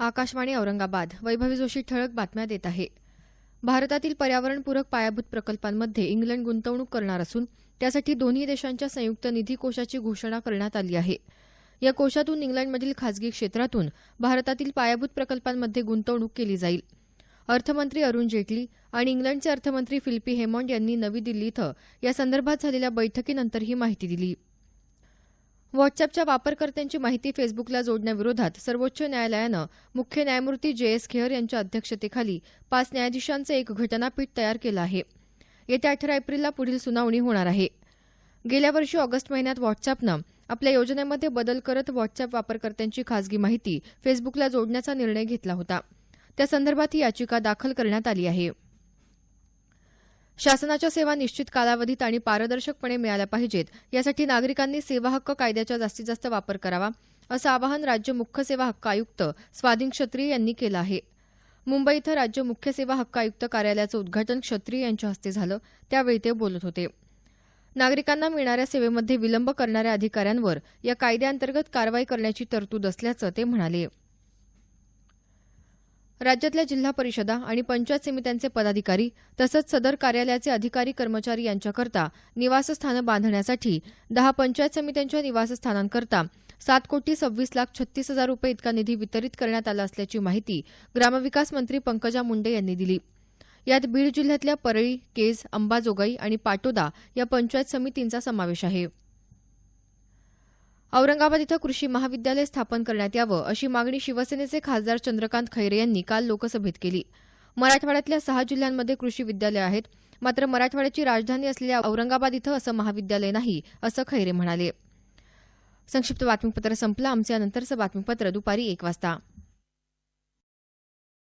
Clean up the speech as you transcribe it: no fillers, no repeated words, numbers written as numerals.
आकाशवाणी औरंगाबाद. वैभवी जोशी ठळक बातम्या देत आहे. भारतातील पर्यावरणपूरक पायाभूत प्रकल्पांमध्ये इंग्लंड गुंतवणूक करणार असून त्यासाठी दोन्ही देशांच्या संयुक्त निधी कोषाची घोषणा करण्यात आली आहे. या कोषातून इंग्लंडमधील खासगी क्षेत्रातून भारतातील पायाभूत प्रकल्पांमध्ये गुंतवणूक केली जाईल. अर्थमंत्री अरुण जेटली आणि इंग्लंडचे अर्थमंत्री फिलिपी हेमंड यांनी नवी दिल्ली इथं यासंदर्भात झालेल्या बैठकीनंतर ही माहिती दिली. व्हॉट्सअॅपच्या वापरकर्त्यांची माहिती फेसबुकला जोडण्याविरोधात सर्वोच्च न्यायालयानं मुख्य न्यायमूर्ती जे.एस. खेअर यांच्या अध्यक्षतेखाली 5 न्यायाधीशांचं एक घटनापीठ तयार केलं आहे. येत्या 18 एप्रिलला पुढील सुनावणी होणार आहे. गेल्या वर्षी ऑगस्ट महिन्यात व्हॉट्सअॅपनं आपल्या योजनेमध्ये बदल करत व्हॉट्सअॅप वापरकर्त्यांची खासगी माहिती फेसबुकला जोडण्याचा निर्णय घेतला होता. त्यासंदर्भात ही याचिका दाखल करण्यात आली आहे. शासनाच्या सेवा निश्चित कालावधीत आणि पारदर्शकपणे मिळाल्या पाहिजेत यासाठी नागरिकांनी सेवा हक्क कायद्याचा जास्तीत जास्त वापर करावा, असं आवाहन राज्य मुख्य सेवा हक्क आयुक्त स्वाधीन क्षत्रिय यांनी केलं आहे. मुंबई इथं राज्य मुख्य सेवा हक्क आयुक्त कार्यालयाचं उद्घाटन क्षत्रिय यांच्या हस्ते झालं, त्यावेळी ते बोलत होते. नागरिकांना मिळणाऱ्या सेवेमध्ये विलंब करणाऱ्या अधिकाऱ्यांवर या कायद्याअंतर्गत कारवाई करण्याची तरतूद असल्याचं ते म्हणाले. राज्यातल्या जिल्हा परिषदा आणि पंचायत समित्यांचे पदाधिकारी तसंच सदर कार्यालयाचे अधिकारी कर्मचारी यांच्याकरता निवासस्थानं बांधण्यासाठी 10 पंचायत समित्यांच्या निवासस्थानांकरता 7,26,36,00,000 रुपये इतका निधी वितरित करण्यात आला असल्याची माहिती ग्रामविकास मंत्री पंकजा मुंडे यांनी दिली. यात बीड जिल्ह्यातल्या परळी, केज, अंबाजोगाई आणि पाटोदा या पंचायत समितींचा समावेश आहे. औरंगाबाद इथं कृषी महाविद्यालय स्थापन करण्यात यावं अशी मागणी शिवसेनेचे खासदार चंद्रकांत खैरे यांनी काल लोकसभेत केली. मराठवाड्यातल्या 6 जिल्ह्यांमध्ये कृषी विद्यालय आहेत, मात्र मराठवाड्याची राजधानी असलेल्या औरंगाबाद इथं असं महाविद्यालय नाही, असं खैरे म्हणाले. संक्षिप्त बातमीपत्र संपलं. आमचे यानंतरचं बातमीपत्र दुपारी 1 वाजता.